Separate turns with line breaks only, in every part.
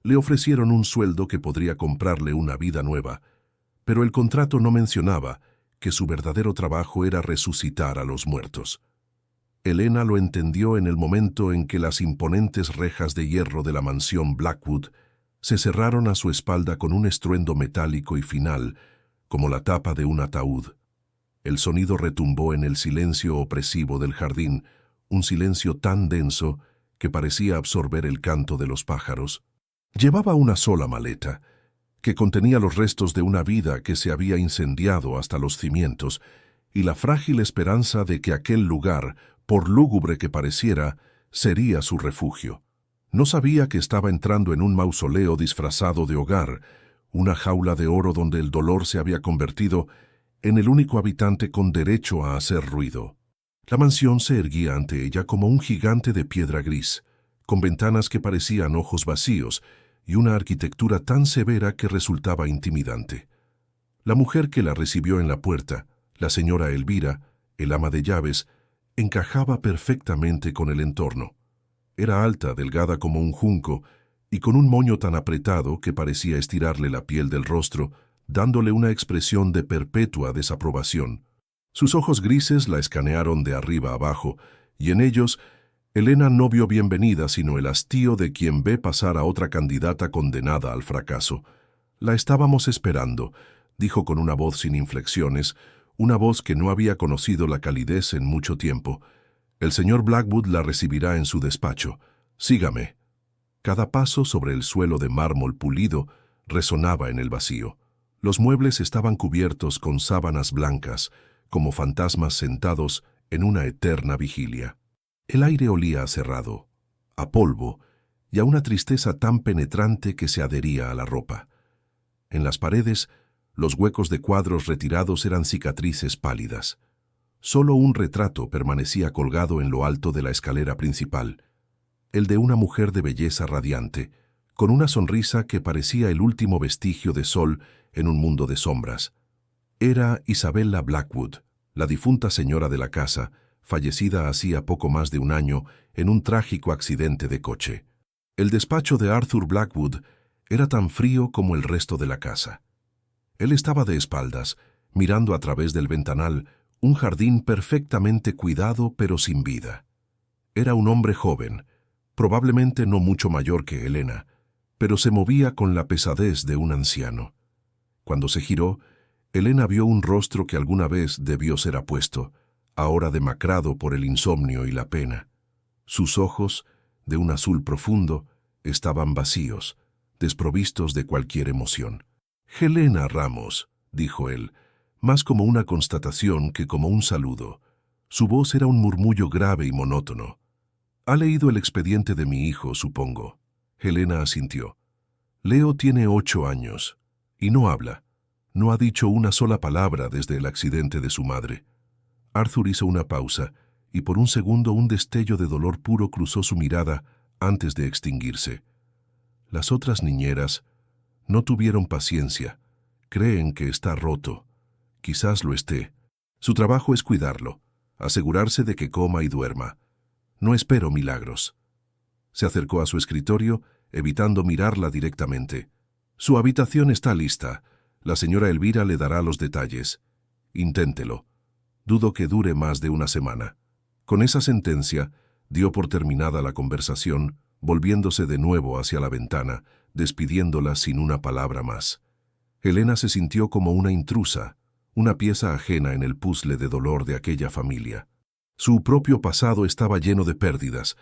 Le ofrecieron un sueldo que podría comprarle una vida nueva, pero el contrato no mencionaba que su verdadero trabajo era resucitar a los muertos. Helena lo entendió en el momento en que las imponentes rejas de hierro de la mansión Blackwood se cerraron a su espalda con un estruendo metálico y final, como la tapa de un ataúd. El sonido retumbó en el silencio opresivo del jardín, un silencio tan denso que parecía absorber el canto de los pájaros. Llevaba una sola maleta, que contenía los restos de una vida que se había incendiado hasta los cimientos, y la frágil esperanza de que aquel lugar, por lúgubre que pareciera, sería su refugio. No sabía que estaba entrando en un mausoleo disfrazado de hogar, una jaula de oro donde el dolor se había convertido en el único habitante con derecho a hacer ruido. La mansión se erguía ante ella como un gigante de piedra gris, con ventanas que parecían ojos vacíos y una arquitectura tan severa que resultaba intimidante. La mujer que la recibió en la puerta, la señora Elvira, el ama de llaves, encajaba perfectamente con el entorno. Era alta, delgada como un junco, y con un moño tan apretado que parecía estirarle la piel del rostro, dándole una expresión de perpetua desaprobación. Sus ojos grises la escanearon de arriba abajo, y en ellos Helena no vio bienvenida sino el hastío de quien ve pasar a otra candidata condenada al fracaso. «La estábamos esperando», dijo con una voz sin inflexiones, una voz que no había conocido la calidez en mucho tiempo. «El señor Blackwood la recibirá en su despacho. Sígame». Cada paso sobre el suelo de mármol pulido resonaba en el vacío. Los muebles estaban cubiertos con sábanas blancas, como fantasmas sentados en una eterna vigilia. El aire olía a cerrado, a polvo y a una tristeza tan penetrante que se adhería a la ropa. En las paredes, los huecos de cuadros retirados eran cicatrices pálidas. Solo un retrato permanecía colgado en lo alto de la escalera principal, el de una mujer de belleza radiante, con una sonrisa que parecía el último vestigio de sol en un mundo de sombras. Era Isabella Blackwood, la difunta señora de la casa, fallecida hacía poco más de un año en un trágico accidente de coche. El despacho de Arthur Blackwood era tan frío como el resto de la casa. Él estaba de espaldas, mirando a través del ventanal un jardín perfectamente cuidado pero sin vida. Era un hombre joven, probablemente no mucho mayor que Helena, pero se movía con la pesadez de un anciano. Cuando se giró, Helena vio un rostro que alguna vez debió ser apuesto, ahora demacrado por el insomnio y la pena. Sus ojos, de un azul profundo, estaban vacíos, desprovistos de cualquier emoción. «Helena Ramos», dijo él, más como una constatación que como un saludo. Su voz era un murmullo grave y monótono. «Ha leído el expediente de mi hijo, supongo». Helena asintió. «Leo tiene 8 años, y no habla. No ha dicho una sola palabra desde el accidente de su madre». Arthur hizo una pausa, y por un segundo un destello de dolor puro cruzó su mirada antes de extinguirse. Las otras niñeras no tuvieron paciencia. Creen que está roto. Quizás lo esté. Su trabajo es cuidarlo, asegurarse de que coma y duerma. No espero milagros. Se acercó a su escritorio, evitando mirarla directamente. «Su habitación está lista. La señora Elvira le dará los detalles. Inténtelo. Dudo que dure más de una semana». Con esa sentencia, dio por terminada la conversación, volviéndose de nuevo hacia la ventana, despidiéndola sin una palabra más. Helena se sintió como una intrusa, una pieza ajena en el puzzle de dolor de aquella familia. Su propio pasado estaba lleno de pérdidas,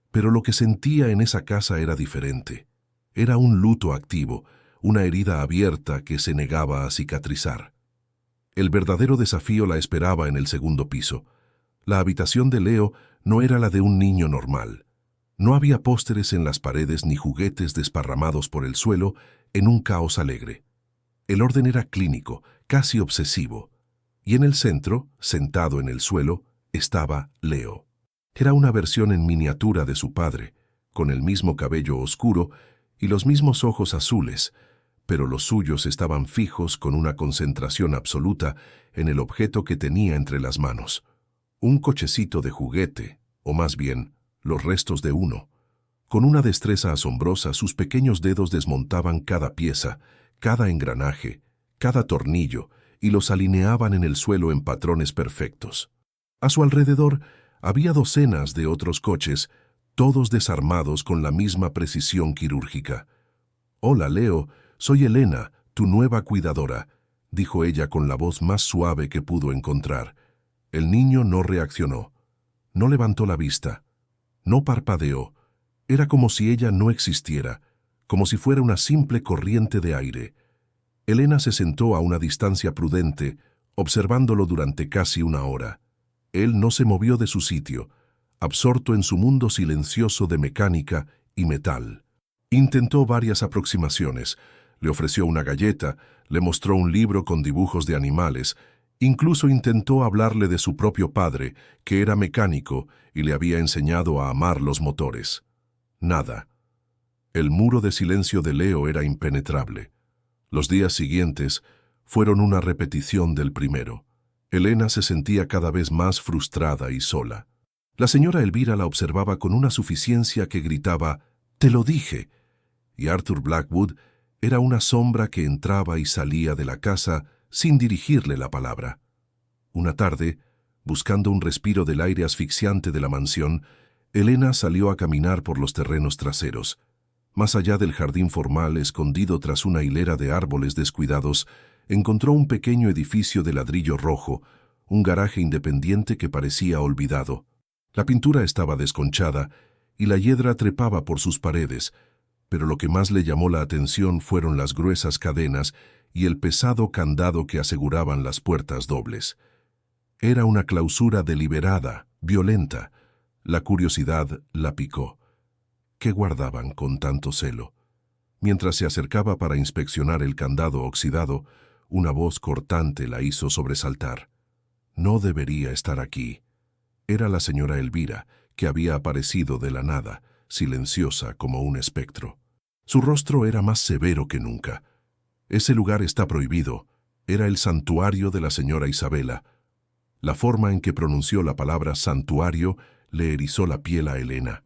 pero lo que sentía en esa casa era diferente. Era un luto activo, una herida abierta que se negaba a cicatrizar. El verdadero desafío la esperaba en el segundo piso. La habitación de Leo no era la de un niño normal. No había pósteres en las paredes ni juguetes desparramados por el suelo en un caos alegre. El orden era clínico, casi obsesivo, y en el centro, sentado en el suelo, estaba Leo. Era una versión en miniatura de su padre, con el mismo cabello oscuro y los mismos ojos azules, pero los suyos estaban fijos con una concentración absoluta en el objeto que tenía entre las manos. Un cochecito de juguete, o más bien, los restos de uno. Con una destreza asombrosa, sus pequeños dedos desmontaban cada pieza, cada engranaje, cada tornillo, y los alineaban en el suelo en patrones perfectos. A su alrededor había docenas de otros coches, todos desarmados con la misma precisión quirúrgica. «Hola, Leo, soy Elena, tu nueva cuidadora», dijo ella con la voz más suave que pudo encontrar. El niño no reaccionó. No levantó la vista. No parpadeó. Era como si ella no existiera, como si fuera una simple corriente de aire. Elena se sentó a una distancia prudente, observándolo durante casi una hora. Él no se movió de su sitio, absorto en su mundo silencioso de mecánica y metal. Intentó varias aproximaciones. Le ofreció una galleta, le mostró un libro con dibujos de animales, incluso intentó hablarle de su propio padre, que era mecánico y le había enseñado a amar los motores. Nada. El muro de silencio de Leo era impenetrable. Los días siguientes fueron una repetición del primero. Elena se sentía cada vez más frustrada y sola. La señora Elvira la observaba con una suficiencia que gritaba, «¡Te lo dije!», y Arthur Blackwood era una sombra que entraba y salía de la casa sin dirigirle la palabra. Una tarde, buscando un respiro del aire asfixiante de la mansión, Elena salió a caminar por los terrenos traseros. Más allá del jardín formal, escondido tras una hilera de árboles descuidados, encontró un pequeño edificio de ladrillo rojo, un garaje independiente que parecía olvidado. La pintura estaba desconchada y la hiedra trepaba por sus paredes, pero lo que más le llamó la atención fueron las gruesas cadenas y el pesado candado que aseguraban las puertas dobles. Era una clausura deliberada, violenta. La curiosidad la picó. ¿Qué guardaban con tanto celo? Mientras se acercaba para inspeccionar el candado oxidado, una voz cortante la hizo sobresaltar. No debería estar aquí. Era la señora Elvira, que había aparecido de la nada, silenciosa como un espectro. Su rostro era más severo que nunca. «Ese lugar está prohibido». Era el santuario de la señora Isabela. La forma en que pronunció la palabra santuario le erizó la piel a Elena.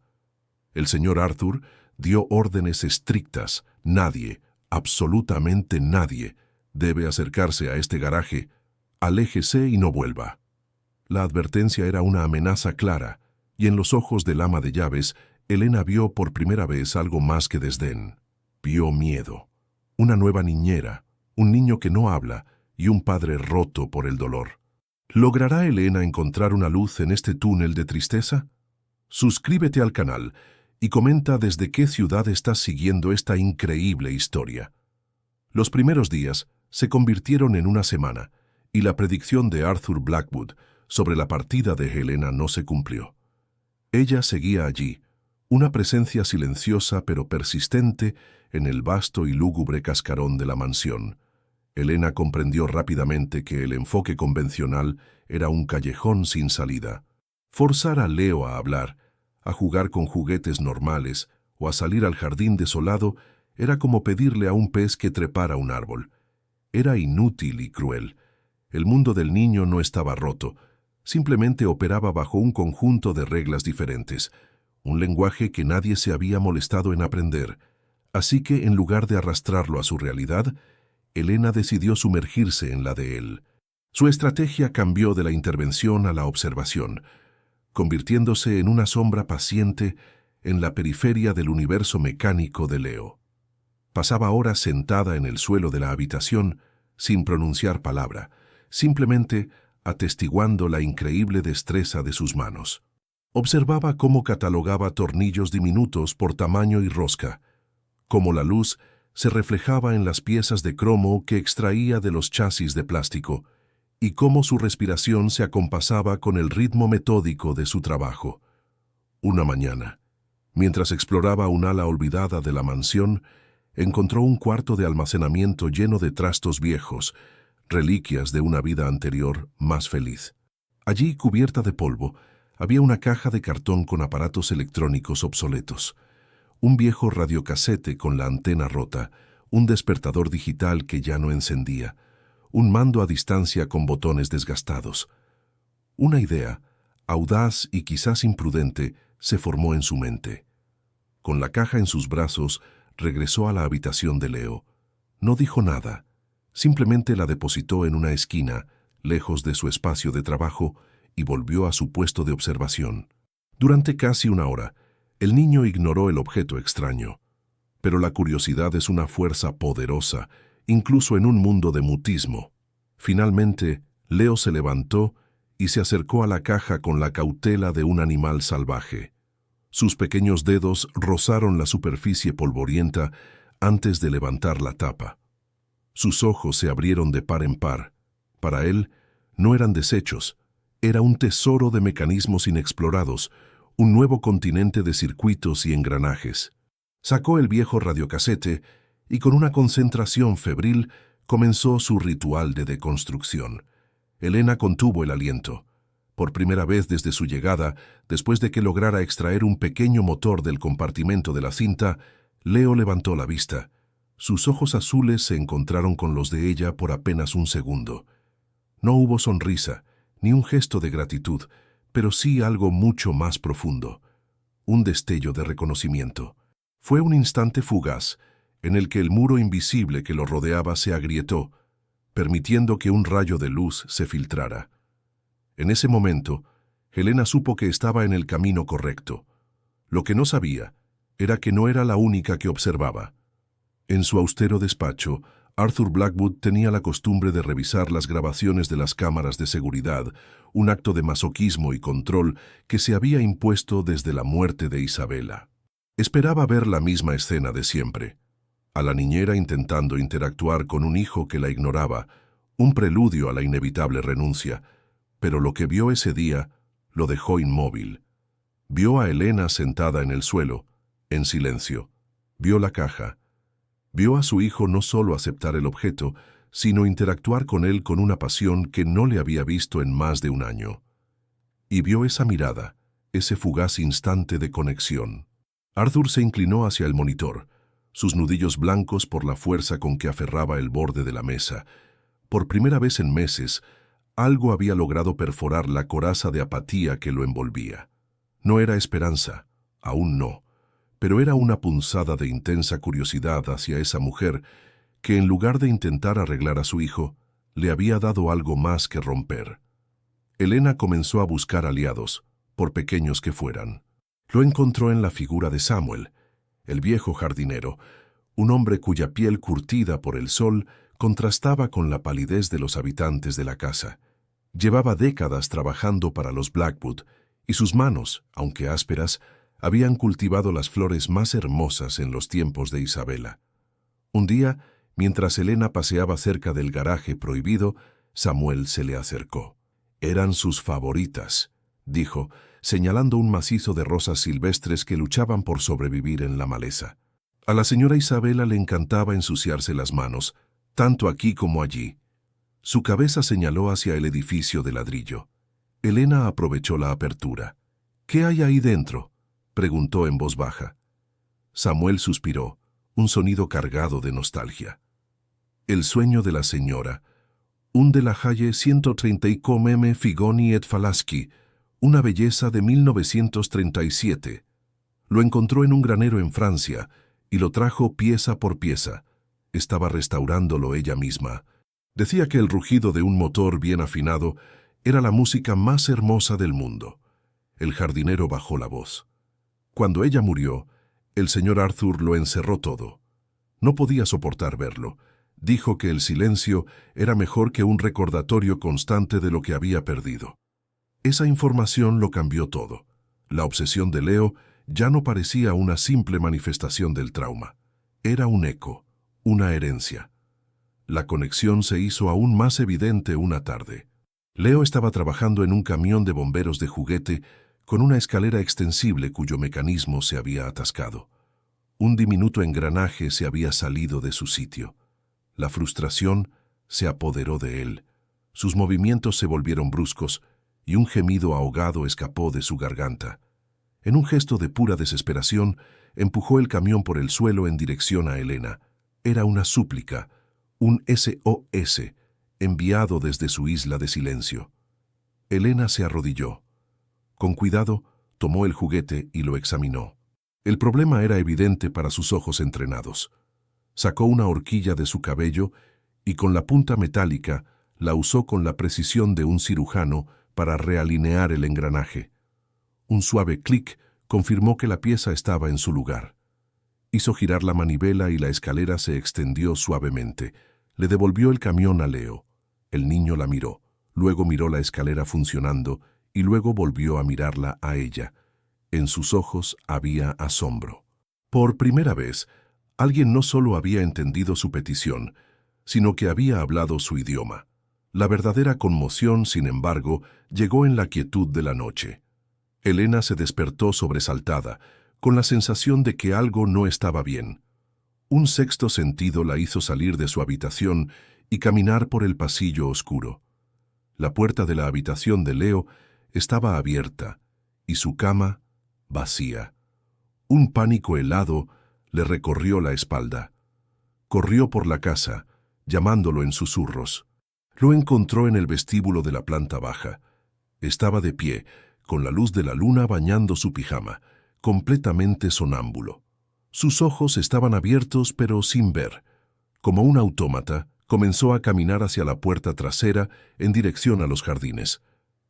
El señor Arthur dio órdenes estrictas. Nadie, absolutamente nadie, debe acercarse a este garaje. Aléjese y no vuelva. La advertencia era una amenaza clara, y en los ojos del ama de llaves, Elena vio por primera vez algo más que desdén. Vio miedo. Una nueva niñera, un niño que no habla y un padre roto por el dolor. ¿Logrará Elena encontrar una luz en este túnel de tristeza? Suscríbete al canal y comenta desde qué ciudad estás siguiendo esta increíble historia. Los primeros días se convirtieron en una semana y la predicción de Arthur Blackwood sobre la partida de Elena no se cumplió. Ella seguía allí, una presencia silenciosa pero persistente en el vasto y lúgubre cascarón de la mansión. Elena comprendió rápidamente que el enfoque convencional era un callejón sin salida. Forzar a Leo a hablar, a jugar con juguetes normales o a salir al jardín desolado era como pedirle a un pez que trepara un árbol. Era inútil y cruel. El mundo del niño no estaba roto, simplemente operaba bajo un conjunto de reglas diferentes, un lenguaje que nadie se había molestado en aprender. Así que, en lugar de arrastrarlo a su realidad, Elena decidió sumergirse en la de él. Su estrategia cambió de la intervención a la observación, convirtiéndose en una sombra paciente en la periferia del universo mecánico de Leo. Pasaba horas sentada en el suelo de la habitación, sin pronunciar palabra, simplemente atestiguando la increíble destreza de sus manos. Observaba cómo catalogaba tornillos diminutos por tamaño y rosca, cómo la luz se reflejaba en las piezas de cromo que extraía de los chasis de plástico, y cómo su respiración se acompasaba con el ritmo metódico de su trabajo. Una mañana, mientras exploraba un ala olvidada de la mansión, encontró un cuarto de almacenamiento lleno de trastos viejos, reliquias de una vida anterior más feliz. Allí, cubierta de polvo, había una caja de cartón con aparatos electrónicos obsoletos, un viejo radiocasete con la antena rota, un despertador digital que ya no encendía, un mando a distancia con botones desgastados. Una idea, audaz y quizás imprudente, se formó en su mente. Con la caja en sus brazos, regresó a la habitación de Leo. No dijo nada, simplemente la depositó en una esquina, lejos de su espacio de trabajo, y volvió a su puesto de observación. Durante casi una hora, el niño ignoró el objeto extraño. Pero la curiosidad es una fuerza poderosa, incluso en un mundo de mutismo. Finalmente, Leo se levantó y se acercó a la caja con la cautela de un animal salvaje. Sus pequeños dedos rozaron la superficie polvorienta antes de levantar la tapa. Sus ojos se abrieron de par en par. Para él, no eran desechos, era un tesoro de mecanismos inexplorados, un nuevo continente de circuitos y engranajes. Sacó el viejo radiocasete y con una concentración febril comenzó su ritual de deconstrucción. Elena contuvo el aliento. Por primera vez desde su llegada, después de que lograra extraer un pequeño motor del compartimento de la cinta, Leo levantó la vista. Sus ojos azules se encontraron con los de ella por apenas un segundo. No hubo sonrisa, ni un gesto de gratitud, pero sí algo mucho más profundo. Un destello de reconocimiento. Fue un instante fugaz, en el que el muro invisible que lo rodeaba se agrietó, permitiendo que un rayo de luz se filtrara. En ese momento, Helena supo que estaba en el camino correcto. Lo que no sabía era que no era la única que observaba. En su austero despacho, Arthur Blackwood tenía la costumbre de revisar las grabaciones de las cámaras de seguridad, un acto de masoquismo y control que se había impuesto desde la muerte de Isabela. Esperaba ver la misma escena de siempre. A la niñera intentando interactuar con un hijo que la ignoraba, un preludio a la inevitable renuncia, pero lo que vio ese día lo dejó inmóvil. Vio a Elena sentada en el suelo, en silencio. Vio la caja. Vio a su hijo no solo aceptar el objeto, sino interactuar con él con una pasión que no le había visto en más de un año. Y vio esa mirada, ese fugaz instante de conexión. Arthur se inclinó hacia el monitor, sus nudillos blancos por la fuerza con que aferraba el borde de la mesa. Por primera vez en meses, algo había logrado perforar la coraza de apatía que lo envolvía. No era esperanza, aún no, pero era una punzada de intensa curiosidad hacia esa mujer que, en lugar de intentar arreglar a su hijo, le había dado algo más que romper. Elena comenzó a buscar aliados, por pequeños que fueran. Lo encontró en la figura de Samuel, el viejo jardinero, un hombre cuya piel curtida por el sol contrastaba con la palidez de los habitantes de la casa. Llevaba décadas trabajando para los Blackwood, y sus manos, aunque ásperas, habían cultivado las flores más hermosas en los tiempos de Isabela. Un día, mientras Elena paseaba cerca del garaje prohibido, Samuel se le acercó. Eran sus favoritas, dijo, señalando un macizo de rosas silvestres que luchaban por sobrevivir en la maleza. A la señora Isabela le encantaba ensuciarse las manos, tanto aquí como allí. Su cabeza señaló hacia el edificio de ladrillo. Elena aprovechó la apertura. «¿Qué hay ahí dentro?», preguntó en voz baja. Samuel suspiró, un sonido cargado de nostalgia. «El sueño de la señora, un de la Halle 130 Figoni et Falaschi, una belleza de 1937. Lo encontró en un granero en Francia y lo trajo pieza por pieza. Estaba restaurándolo ella misma. Decía que el rugido de un motor bien afinado era la música más hermosa del mundo». El jardinero bajó la voz. Cuando ella murió, el señor Arthur lo encerró todo. No podía soportar verlo. Dijo que el silencio era mejor que un recordatorio constante de lo que había perdido. Esa información lo cambió todo. La obsesión de Leo ya no parecía una simple manifestación del trauma. Era un eco, una herencia. La conexión se hizo aún más evidente una tarde. Leo estaba trabajando en un camión de bomberos de juguete con una escalera extensible cuyo mecanismo se había atascado. Un diminuto engranaje se había salido de su sitio. La frustración se apoderó de él. Sus movimientos se volvieron bruscos y un gemido ahogado escapó de su garganta. En un gesto de pura desesperación, empujó el camión por el suelo en dirección a Elena. Era una súplica, un SOS, enviado desde su isla de silencio. Elena se arrodilló. Con cuidado, tomó el juguete y lo examinó. El problema era evidente para sus ojos entrenados. Sacó una horquilla de su cabello y con la punta metálica la usó con la precisión de un cirujano para realinear el engranaje. Un suave clic confirmó que la pieza estaba en su lugar. Hizo girar la manivela y la escalera se extendió suavemente. Le devolvió el camión a Leo. El niño la miró, luego miró la escalera funcionando y luego volvió a mirarla a ella. En sus ojos había asombro. Por primera vez, alguien no solo había entendido su petición, sino que había hablado su idioma. La verdadera conmoción, sin embargo, llegó en la quietud de la noche. Elena se despertó sobresaltada, con la sensación de que algo no estaba bien. Un sexto sentido la hizo salir de su habitación y caminar por el pasillo oscuro. La puerta de la habitación de Leo estaba abierta y su cama vacía. Un pánico helado le recorrió la espalda. Corrió por la casa, llamándolo en susurros. Lo encontró en el vestíbulo de la planta baja. Estaba de pie, con la luz de la luna bañando su pijama, completamente sonámbulo. Sus ojos estaban abiertos pero sin ver. Como un autómata, comenzó a caminar hacia la puerta trasera en dirección a los jardines.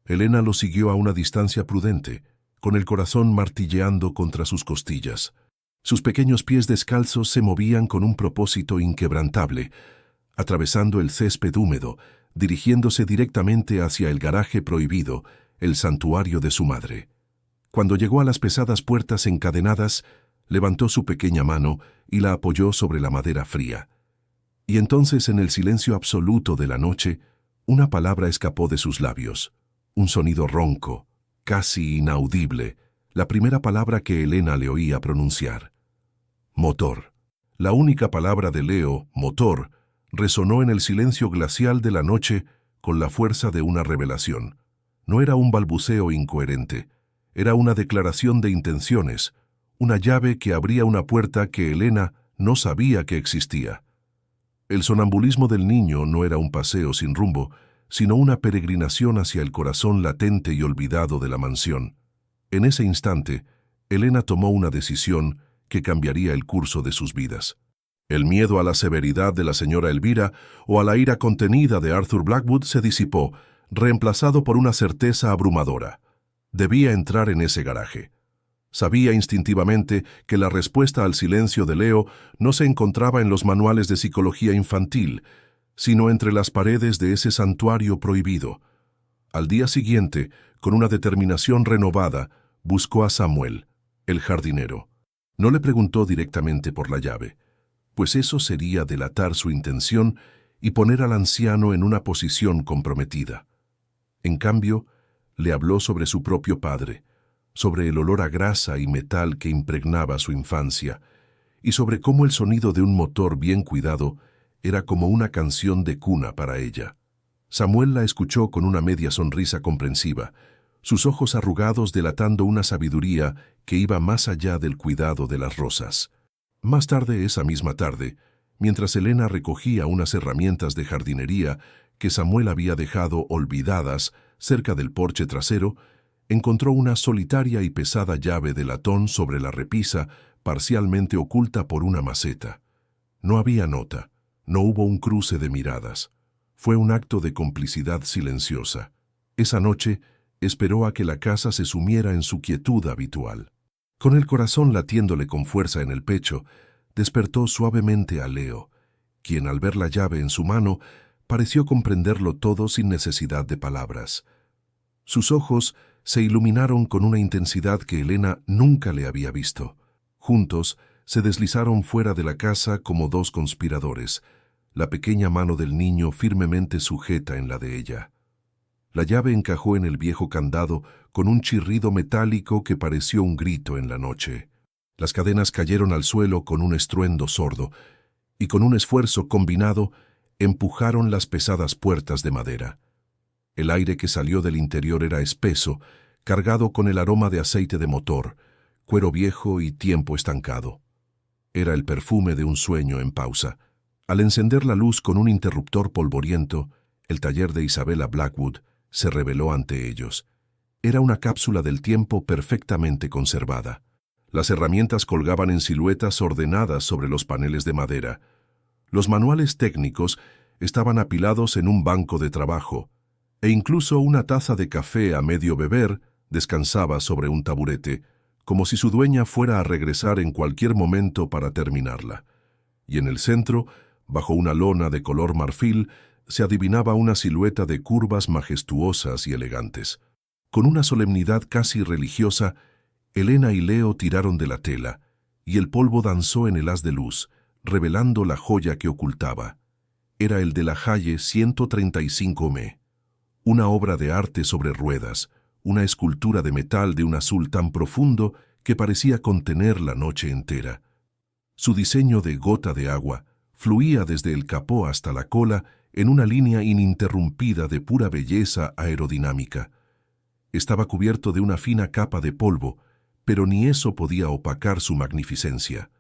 Elena lo siguió a una distancia prudente, con el corazón martilleando contra sus costillas. Sus pequeños pies descalzos se movían con un propósito inquebrantable, atravesando el césped húmedo, dirigiéndose directamente hacia el garaje prohibido, el santuario de su madre. Cuando llegó a las pesadas puertas encadenadas, levantó su pequeña mano y la apoyó sobre la madera fría. Y entonces, en el silencio absoluto de la noche, una palabra escapó de sus labios, un sonido ronco, casi inaudible, la primera palabra que Elena le oía pronunciar. Motor. La única palabra de Leo, motor, resonó en el silencio glacial de la noche con la fuerza de una revelación. No era un balbuceo incoherente, era una declaración de intenciones, una llave que abría una puerta que Elena no sabía que existía. El sonambulismo del niño no era un paseo sin rumbo, sino una peregrinación hacia el corazón latente y olvidado de la mansión. En ese instante, Elena tomó una decisión que cambiaría el curso de sus vidas. El miedo a la severidad de la señora Elvira o a la ira contenida de Arthur Blackwood se disipó, reemplazado por una certeza abrumadora. Debía entrar en ese garaje. Sabía instintivamente que la respuesta al silencio de Leo no se encontraba en los manuales de psicología infantil, sino entre las paredes de ese santuario prohibido. Al día siguiente, con una determinación renovada, buscó a Samuel, el jardinero. No le preguntó directamente por la llave, pues eso sería delatar su intención y poner al anciano en una posición comprometida. En cambio, le habló sobre su propio padre, sobre el olor a grasa y metal que impregnaba su infancia, y sobre cómo el sonido de un motor bien cuidado era como una canción de cuna para ella. Samuel la escuchó con una media sonrisa comprensiva, sus ojos arrugados delatando una sabiduría que iba más allá del cuidado de las rosas. Más tarde, esa misma tarde, mientras Elena recogía unas herramientas de jardinería que Samuel había dejado olvidadas cerca del porche trasero, encontró una solitaria y pesada llave de latón sobre la repisa, parcialmente oculta por una maceta. No había nota, no hubo un cruce de miradas. Fue un acto de complicidad silenciosa. Esa noche esperó a que la casa se sumiera en su quietud habitual. Con el corazón latiéndole con fuerza en el pecho, despertó suavemente a Leo, quien al ver la llave en su mano pareció comprenderlo todo sin necesidad de palabras. Sus ojos se iluminaron con una intensidad que Elena nunca le había visto. Juntos se deslizaron fuera de la casa como dos conspiradores, la pequeña mano del niño firmemente sujeta en la de ella. La llave encajó en el viejo candado con un chirrido metálico que pareció un grito en la noche. Las cadenas cayeron al suelo con un estruendo sordo, y con un esfuerzo combinado empujaron las pesadas puertas de madera. El aire que salió del interior era espeso, cargado con el aroma de aceite de motor, cuero viejo y tiempo estancado. Era el perfume de un sueño en pausa. Al encender la luz con un interruptor polvoriento, el taller de Isabella Blackwood se reveló ante ellos. Era una cápsula del tiempo perfectamente conservada. Las herramientas colgaban en siluetas ordenadas sobre los paneles de madera. Los manuales técnicos estaban apilados en un banco de trabajo, e incluso una taza de café a medio beber descansaba sobre un taburete, como si su dueña fuera a regresar en cualquier momento para terminarla. Y en el centro, bajo una lona de color marfil, se adivinaba una silueta de curvas majestuosas y elegantes. Con una solemnidad casi religiosa, Elena y Leo tiraron de la tela, y el polvo danzó en el haz de luz, revelando la joya que ocultaba. Era el de la Halle 135M, una obra de arte sobre ruedas, una escultura de metal de un azul tan profundo que parecía contener la noche entera. Su diseño de gota de agua fluía desde el capó hasta la cola en una línea ininterrumpida de pura belleza aerodinámica. Estaba cubierto de una fina capa de polvo, pero ni eso podía opacar su magnificencia.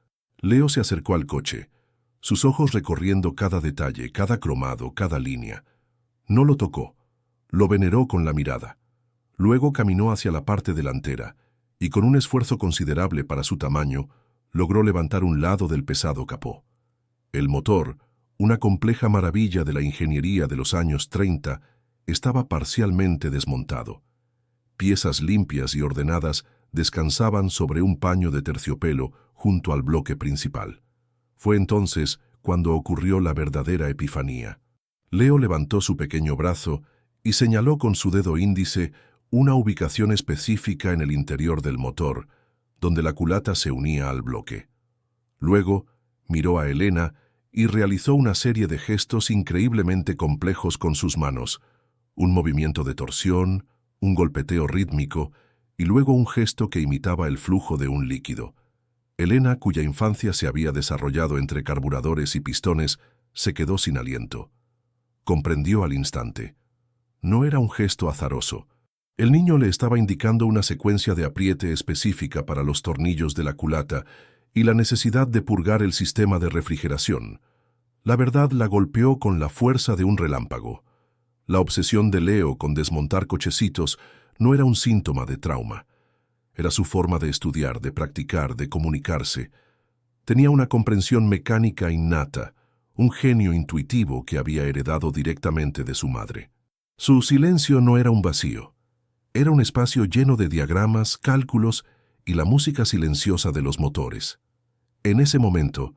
Leo se acercó al coche, sus ojos recorriendo cada detalle, cada cromado, cada línea. No lo tocó, lo veneró con la mirada. Luego caminó hacia la parte delantera y, con un esfuerzo considerable para su tamaño, logró levantar un lado del pesado capó. El motor, una compleja maravilla de la ingeniería de los años 30, estaba parcialmente desmontado. Piezas limpias y ordenadas descansaban sobre un paño de terciopelo junto al bloque principal. Fue entonces cuando ocurrió la verdadera epifanía. Leo levantó su pequeño brazo y señaló con su dedo índice una ubicación específica en el interior del motor, donde la culata se unía al bloque. Luego miró a Elena y realizó una serie de gestos increíblemente complejos con sus manos, un movimiento de torsión, un golpeteo rítmico y luego un gesto que imitaba el flujo de un líquido. Elena, cuya infancia se había desarrollado entre carburadores y pistones, se quedó sin aliento. Comprendió al instante. No era un gesto azaroso. El niño le estaba indicando una secuencia de apriete específica para los tornillos de la culata y la necesidad de purgar el sistema de refrigeración. La verdad la golpeó con la fuerza de un relámpago. La obsesión de Leo con desmontar cochecitos no era un síntoma de trauma. Era su forma de estudiar, de practicar, de comunicarse. Tenía una comprensión mecánica innata, un genio intuitivo que había heredado directamente de su madre. Su silencio no era un vacío. Era un espacio lleno de diagramas, cálculos y la música silenciosa de los motores. En ese momento,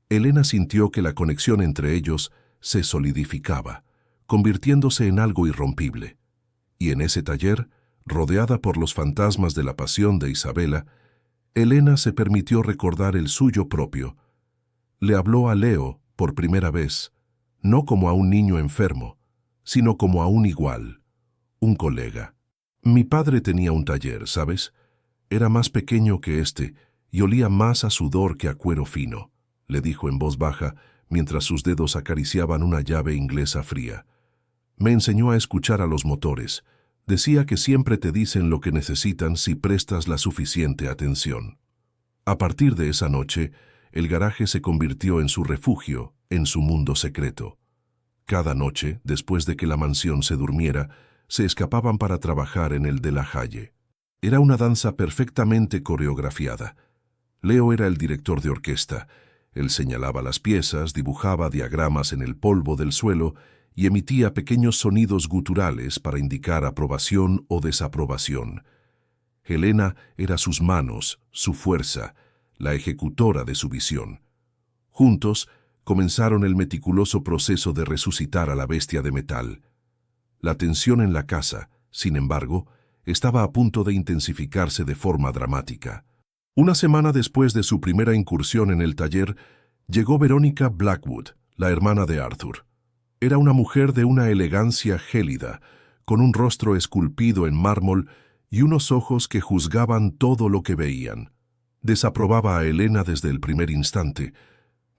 Elena sintió que la conexión entre ellos se solidificaba, convirtiéndose en algo irrompible. Y en ese taller, rodeada por los fantasmas de la pasión de Isabela, Elena se permitió recordar el suyo propio. Le habló a Leo, por primera vez, no como a un niño enfermo, sino como a un igual, un colega. Mi padre tenía un taller, ¿sabes? Era más pequeño que este y olía más a sudor que a cuero fino, le dijo en voz baja mientras sus dedos acariciaban una llave inglesa fría. Me enseñó a escuchar a los motores. Decía que siempre te dicen lo que necesitan si prestas la suficiente atención. A partir de esa noche, el garaje se convirtió en su refugio, en su mundo secreto. Cada noche, después de que la mansión se durmiera, se escapaban para trabajar en el de la Halle. Era una danza perfectamente coreografiada. Leo era el director de orquesta. Él señalaba las piezas, dibujaba diagramas en el polvo del suelo y emitía pequeños sonidos guturales para indicar aprobación o desaprobación. Helena era sus manos, su fuerza, la ejecutora de su visión. Juntos comenzaron el meticuloso proceso de resucitar a la bestia de metal. La tensión en la casa, sin embargo, estaba a punto de intensificarse de forma dramática. Una semana después de su primera incursión en el taller, llegó Verónica Blackwood, la hermana de Arthur. Era una mujer de una elegancia gélida, con un rostro esculpido en mármol y unos ojos que juzgaban todo lo que veían. Desaprobaba a Elena desde el primer instante,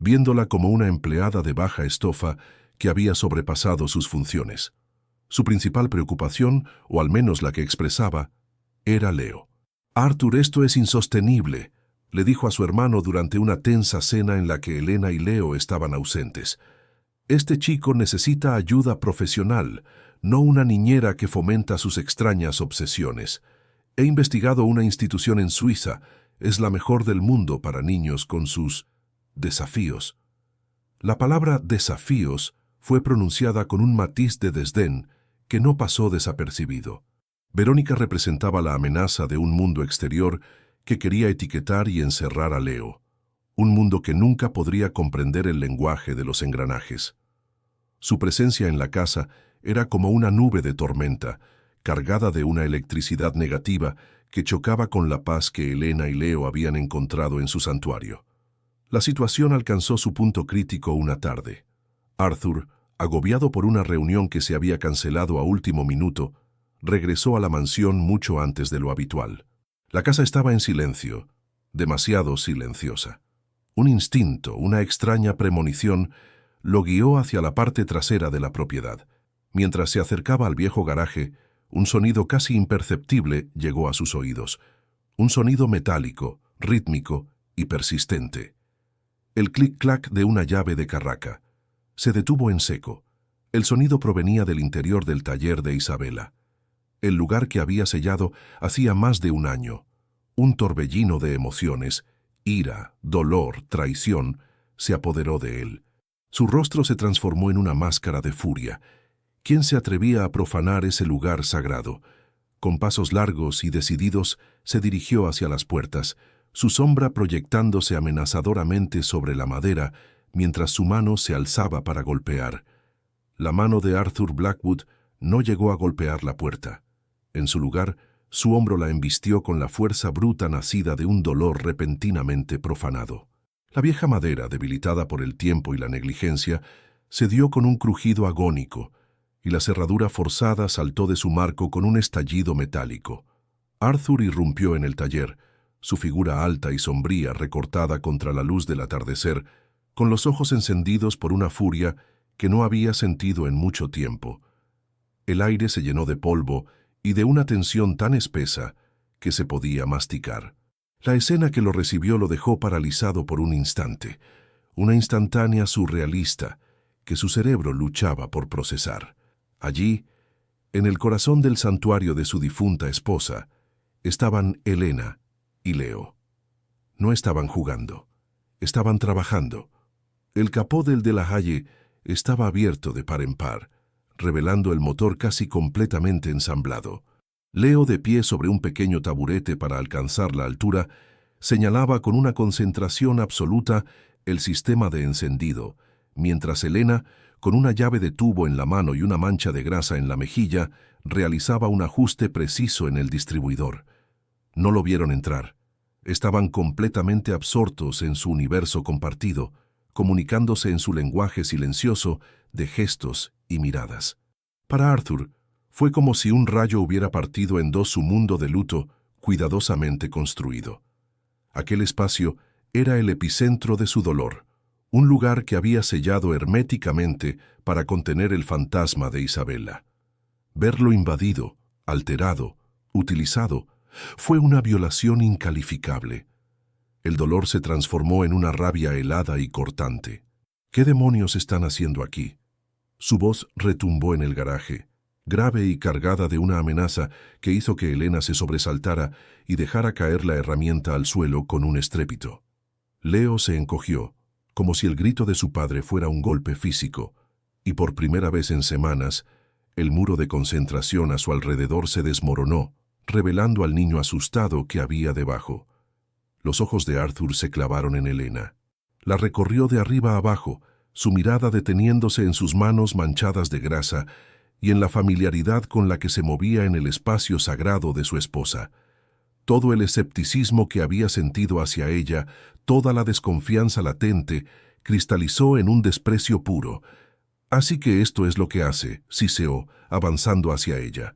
viéndola como una empleada de baja estofa que había sobrepasado sus funciones. Su principal preocupación, o al menos la que expresaba, era Leo. «Arthur, esto es insostenible», le dijo a su hermano durante una tensa cena en la que Elena y Leo estaban ausentes. «Este chico necesita ayuda profesional, no una niñera que fomenta sus extrañas obsesiones. He investigado una institución en Suiza, es la mejor del mundo para niños con sus desafíos. La palabra desafíos fue pronunciada con un matiz de desdén que no pasó desapercibido. Verónica representaba la amenaza de un mundo exterior que quería etiquetar y encerrar a Leo, un mundo que nunca podría comprender el lenguaje de los engranajes. Su presencia en la casa era como una nube de tormenta, cargada de una electricidad negativa que chocaba con la paz que Elena y Leo habían encontrado en su santuario. La situación alcanzó su punto crítico una tarde. Arthur, agobiado por una reunión que se había cancelado a último minuto, regresó a la mansión mucho antes de lo habitual. La casa estaba en silencio, demasiado silenciosa. Un instinto, una extraña premonición, lo guió hacia la parte trasera de la propiedad. Mientras se acercaba al viejo garaje, un sonido casi imperceptible llegó a sus oídos. Un sonido metálico, rítmico y persistente. El clic-clac de una llave de carraca. Se detuvo en seco. El sonido provenía del interior del taller de Isabela. El lugar que había sellado hacía más de un año. Un torbellino de emociones, ira, dolor, traición, se apoderó de él. Su rostro se transformó en una máscara de furia. ¿Quién se atrevía a profanar ese lugar sagrado? Con pasos largos y decididos, se dirigió hacia las puertas, su sombra proyectándose amenazadoramente sobre la madera, mientras su mano se alzaba para golpear. La mano de Arthur Blackwood no llegó a golpear la puerta. En su lugar, su hombro la embistió con la fuerza bruta nacida de un dolor repentinamente profanado. La vieja madera, debilitada por el tiempo y la negligencia, se dio con un crujido agónico, y la cerradura forzada saltó de su marco con un estallido metálico. Arthur irrumpió en el taller, su figura alta y sombría recortada contra la luz del atardecer, con los ojos encendidos por una furia que no había sentido en mucho tiempo. El aire se llenó de polvo y de una tensión tan espesa que se podía masticar. La escena que lo recibió lo dejó paralizado por un instante, una instantánea surrealista que su cerebro luchaba por procesar. Allí, en el corazón del santuario de su difunta esposa, estaban Elena y Leo. No estaban jugando, estaban trabajando. El capó del De la Haye estaba abierto de par en par, revelando el motor casi completamente ensamblado. Leo, de pie sobre un pequeño taburete para alcanzar la altura, señalaba con una concentración absoluta el sistema de encendido, mientras Elena, con una llave de tubo en la mano y una mancha de grasa en la mejilla, realizaba un ajuste preciso en el distribuidor. No lo vieron entrar. Estaban completamente absortos en su universo compartido, comunicándose en su lenguaje silencioso de gestos y miradas. Para Arthur, fue como si un rayo hubiera partido en dos su mundo de luto cuidadosamente construido. Aquel espacio era el epicentro de su dolor, un lugar que había sellado herméticamente para contener el fantasma de Isabela. Verlo invadido, alterado, utilizado, fue una violación incalificable. El dolor se transformó en una rabia helada y cortante. ¿Qué demonios están haciendo aquí? Su voz retumbó en el garaje, grave y cargada de una amenaza que hizo que Elena se sobresaltara y dejara caer la herramienta al suelo con un estrépito. Leo se encogió, como si el grito de su padre fuera un golpe físico, y por primera vez en semanas, el muro de concentración a su alrededor se desmoronó, revelando al niño asustado que había debajo. Los ojos de Arthur se clavaron en Elena. La recorrió de arriba a abajo, su mirada deteniéndose en sus manos manchadas de grasa y en la familiaridad con la que se movía en el espacio sagrado de su esposa. Todo el escepticismo que había sentido hacia ella, toda la desconfianza latente, cristalizó en un desprecio puro. Así que esto es lo que hace, siseó, avanzando hacia ella.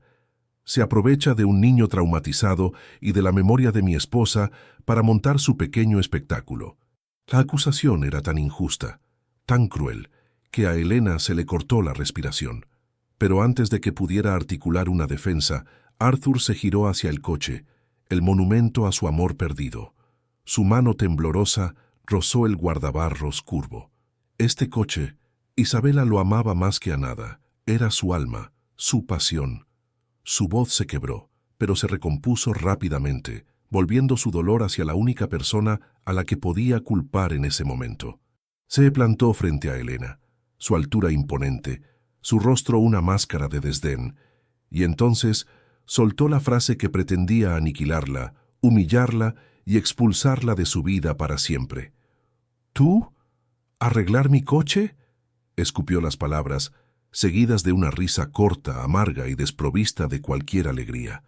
Se aprovecha de un niño traumatizado y de la memoria de mi esposa para montar su pequeño espectáculo. La acusación era tan injusta, tan cruel, que a Elena se le cortó la respiración. Pero antes de que pudiera articular una defensa, Arthur se giró hacia el coche, el monumento a su amor perdido. Su mano temblorosa rozó el guardabarros curvo. Este coche, Isabela lo amaba más que a nada. Era su alma, su pasión. Su voz se quebró, pero se recompuso rápidamente, volviendo su dolor hacia la única persona a la que podía culpar en ese momento. Se plantó frente a Elena, su altura imponente, su rostro una máscara de desdén, y entonces soltó la frase que pretendía aniquilarla, humillarla y expulsarla de su vida para siempre. ¿Tú? ¿Arreglar mi coche? Escupió las palabras, seguidas de una risa corta, amarga y desprovista de cualquier alegría.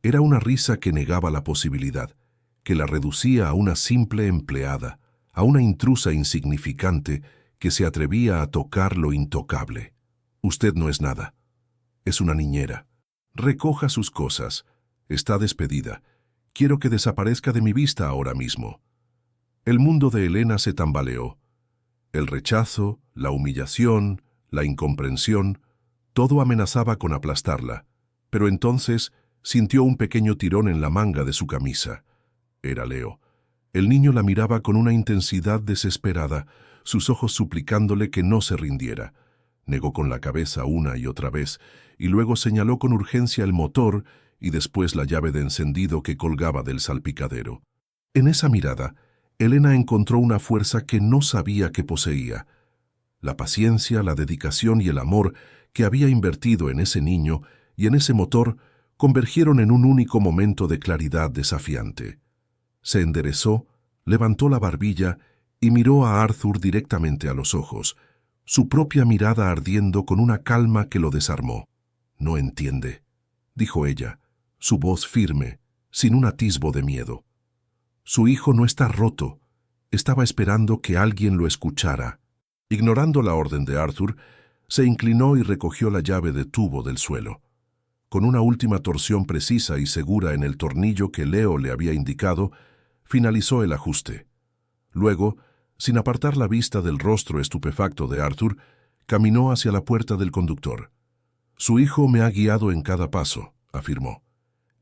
Era una risa que negaba la posibilidad, que la reducía a una simple empleada, a una intrusa insignificante que se atrevía a tocar lo intocable. Usted no es nada. Es una niñera. Recoja sus cosas. Está despedida. Quiero que desaparezca de mi vista ahora mismo. El mundo de Elena se tambaleó. El rechazo, la humillación, la incomprensión, todo amenazaba con aplastarla, pero entonces sintió un pequeño tirón en la manga de su camisa. Era Leo. El niño la miraba con una intensidad desesperada, sus ojos suplicándole que no se rindiera. Negó con la cabeza una y otra vez, y luego señaló con urgencia el motor y después la llave de encendido que colgaba del salpicadero. En esa mirada, Elena encontró una fuerza que no sabía que poseía. La paciencia, la dedicación y el amor que había invertido en ese niño y en ese motor convergieron en un único momento de claridad desafiante. Se enderezó, levantó la barbilla y miró a Arthur directamente a los ojos, su propia mirada ardiendo con una calma que lo desarmó. «No entiende», dijo ella, su voz firme, sin un atisbo de miedo. «Su hijo no está roto. Estaba esperando que alguien lo escuchara». Ignorando la orden de Arthur, se inclinó y recogió la llave de tubo del suelo. Con una última torsión precisa y segura en el tornillo que Leo le había indicado, finalizó el ajuste. Luego, sin apartar la vista del rostro estupefacto de Arthur, caminó hacia la puerta del conductor. «Su hijo me ha guiado en cada paso», afirmó.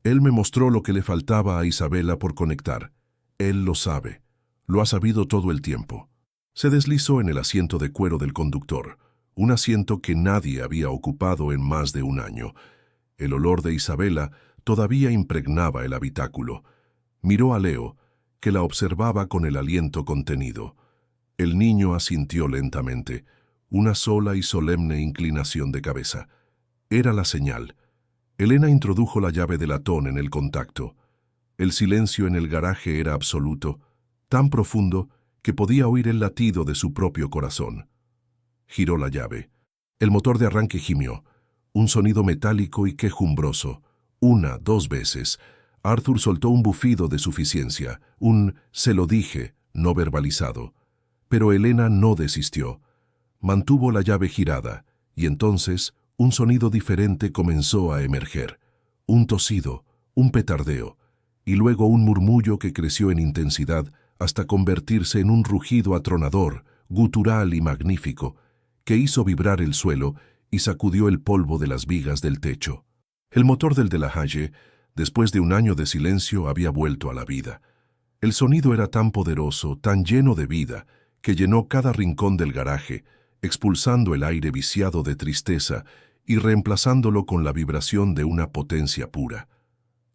«Él me mostró lo que le faltaba a Isabela por conectar. Él lo sabe. Lo ha sabido todo el tiempo». Se deslizó en el asiento de cuero del conductor, un asiento que nadie había ocupado en más de un año. El olor de Isabela todavía impregnaba el habitáculo. Miró a Leo, que la observaba con el aliento contenido. El niño asintió lentamente, una sola y solemne inclinación de cabeza. Era la señal. Elena introdujo la llave de latón en el contacto. El silencio en el garaje era absoluto, tan profundo que podía oír el latido de su propio corazón. Giró la llave. El motor de arranque gimió, un sonido metálico y quejumbroso. Una, dos veces. Arthur soltó un bufido de suficiencia, un «se lo dije» no verbalizado. Pero Elena no desistió. Mantuvo la llave girada, y entonces un sonido diferente comenzó a emerger. Un tosido, un petardeo, y luego un murmullo que creció en intensidad hasta convertirse en un rugido atronador, gutural y magnífico, que hizo vibrar el suelo y sacudió el polvo de las vigas del techo. El motor del Delahaye, después de un año de silencio, había vuelto a la vida. El sonido era tan poderoso, tan lleno de vida, que llenó cada rincón del garaje, expulsando el aire viciado de tristeza y reemplazándolo con la vibración de una potencia pura.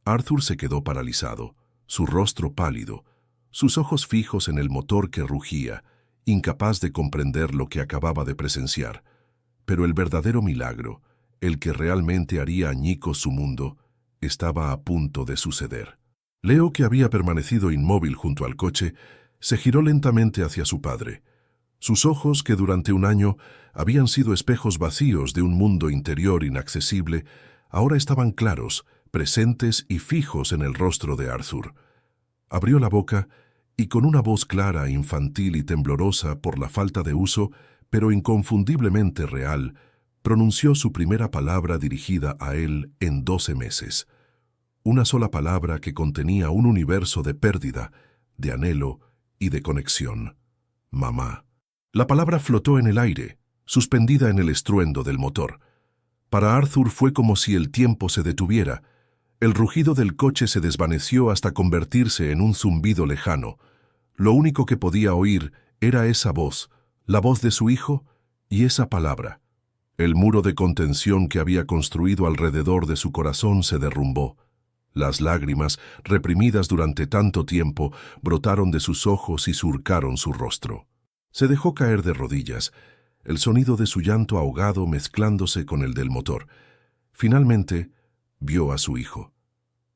Arthur se quedó paralizado, su rostro pálido, sus ojos fijos en el motor que rugía, incapaz de comprender lo que acababa de presenciar. Pero el verdadero milagro, el que realmente haría añicos su mundo, estaba a punto de suceder. Leo, que había permanecido inmóvil junto al coche, se giró lentamente hacia su padre. Sus ojos, que durante un año habían sido espejos vacíos de un mundo interior inaccesible, ahora estaban claros, presentes y fijos en el rostro de Arthur. Abrió la boca y con una voz clara, infantil y temblorosa por la falta de uso, pero inconfundiblemente real, pronunció su primera palabra dirigida a él en 12 meses. Una sola palabra que contenía un universo de pérdida, de anhelo y de conexión. Mamá. La palabra flotó en el aire, suspendida en el estruendo del motor. Para Arthur fue como si el tiempo se detuviera. El rugido del coche se desvaneció hasta convertirse en un zumbido lejano. Lo único que podía oír era esa voz, la voz de su hijo y esa palabra. El muro de contención que había construido alrededor de su corazón se derrumbó. Las lágrimas, reprimidas durante tanto tiempo, brotaron de sus ojos y surcaron su rostro. Se dejó caer de rodillas, el sonido de su llanto ahogado mezclándose con el del motor. Finalmente, vio a su hijo.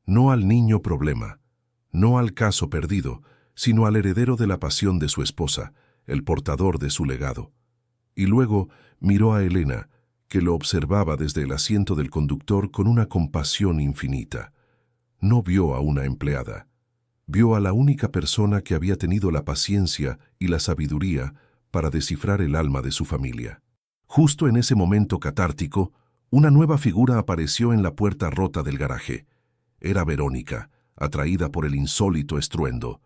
No al niño problema, no al caso perdido, sino al heredero de la pasión de su esposa, el portador de su legado. Y luego miró a Elena, que lo observaba desde el asiento del conductor con una compasión infinita. No vio a una empleada. Vio a la única persona que había tenido la paciencia y la sabiduría para descifrar el alma de su familia. Justo en ese momento catártico, una nueva figura apareció en la puerta rota del garaje. Era Verónica, atraída por el insólito estruendo.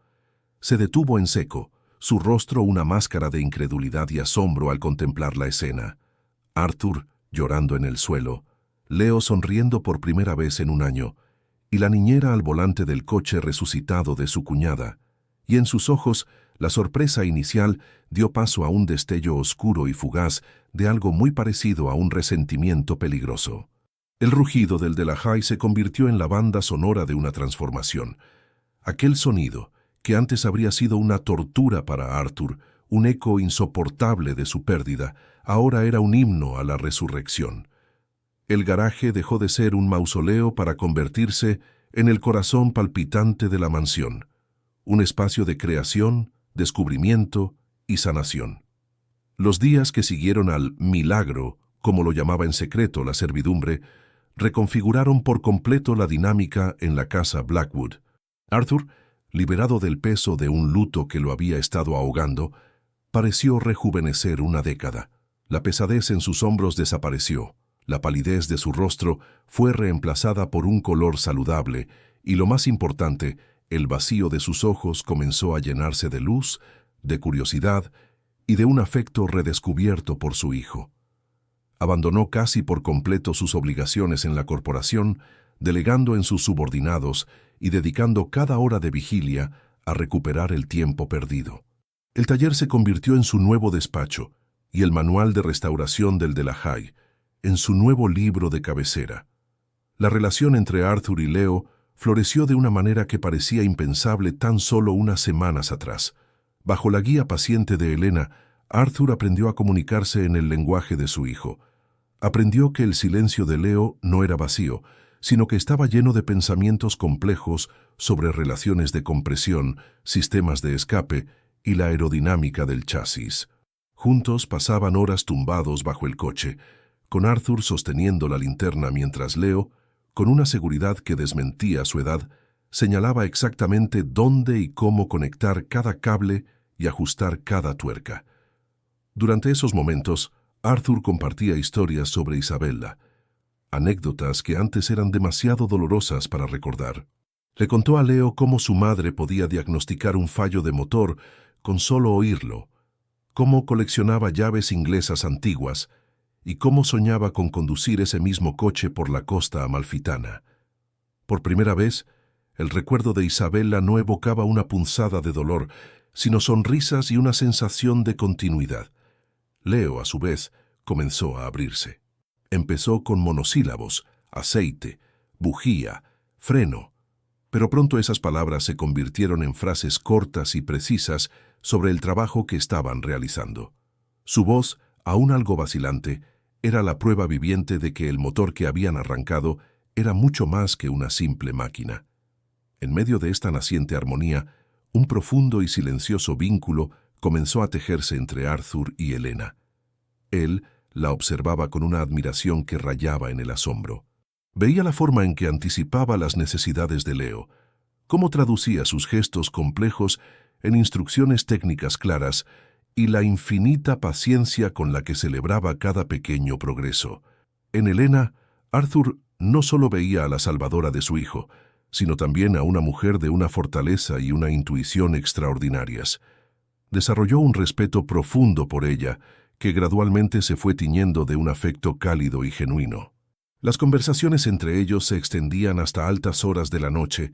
Se detuvo en seco, su rostro una máscara de incredulidad y asombro al contemplar la escena. Arthur llorando en el suelo, Leo sonriendo por primera vez en un año, y la niñera al volante del coche resucitado de su cuñada, y en sus ojos la sorpresa inicial dio paso a un destello oscuro y fugaz de algo muy parecido a un resentimiento peligroso. El rugido del Delahaye se convirtió en la banda sonora de una transformación. Aquel sonido, que antes habría sido una tortura para Arthur, un eco insoportable de su pérdida, ahora era un himno a la resurrección. El garaje dejó de ser un mausoleo para convertirse en el corazón palpitante de la mansión, un espacio de creación, descubrimiento y sanación. Los días que siguieron al milagro, como lo llamaba en secreto la servidumbre, reconfiguraron por completo la dinámica en la casa Blackwood. Arthur, liberado del peso de un luto que lo había estado ahogando, pareció rejuvenecer una década. La pesadez en sus hombros desapareció. La palidez de su rostro fue reemplazada por un color saludable y, lo más importante, el vacío de sus ojos comenzó a llenarse de luz, de curiosidad y de un afecto redescubierto por su hijo. Abandonó casi por completo sus obligaciones en la corporación, delegando en sus subordinados y dedicando cada hora de vigilia a recuperar el tiempo perdido. El taller se convirtió en su nuevo despacho y el manual de restauración del Delahaye en su nuevo libro de cabecera. La relación entre Arthur y Leo floreció de una manera que parecía impensable tan solo unas semanas atrás. Bajo la guía paciente de Elena, Arthur aprendió a comunicarse en el lenguaje de su hijo. Aprendió que el silencio de Leo no era vacío, sino que estaba lleno de pensamientos complejos sobre relaciones de compresión, sistemas de escape y la aerodinámica del chasis. Juntos pasaban horas tumbados bajo el coche, con Arthur sosteniendo la linterna mientras Leo, con una seguridad que desmentía su edad, señalaba exactamente dónde y cómo conectar cada cable y ajustar cada tuerca. Durante esos momentos, Arthur compartía historias sobre Isabella, anécdotas que antes eran demasiado dolorosas para recordar. Le contó a Leo cómo su madre podía diagnosticar un fallo de motor con solo oírlo, cómo coleccionaba llaves inglesas antiguas y cómo soñaba con conducir ese mismo coche por la costa amalfitana. Por primera vez, el recuerdo de Isabella no evocaba una punzada de dolor, sino sonrisas y una sensación de continuidad. Leo, a su vez, comenzó a abrirse. Empezó con monosílabos, aceite, bujía, freno, pero pronto esas palabras se convirtieron en frases cortas y precisas sobre el trabajo que estaban realizando. Su voz, aún algo vacilante, era la prueba viviente de que el motor que habían arrancado era mucho más que una simple máquina. En medio de esta naciente armonía, un profundo y silencioso vínculo comenzó a tejerse entre Arthur y Elena. Él la observaba con una admiración que rayaba en el asombro. Veía la forma en que anticipaba las necesidades de Leo, cómo traducía sus gestos complejos en instrucciones técnicas claras y la infinita paciencia con la que celebraba cada pequeño progreso. En Elena, Arthur no solo veía a la salvadora de su hijo, sino también a una mujer de una fortaleza y una intuición extraordinarias. Desarrolló un respeto profundo por ella, que gradualmente se fue tiñendo de un afecto cálido y genuino. Las conversaciones entre ellos se extendían hasta altas horas de la noche,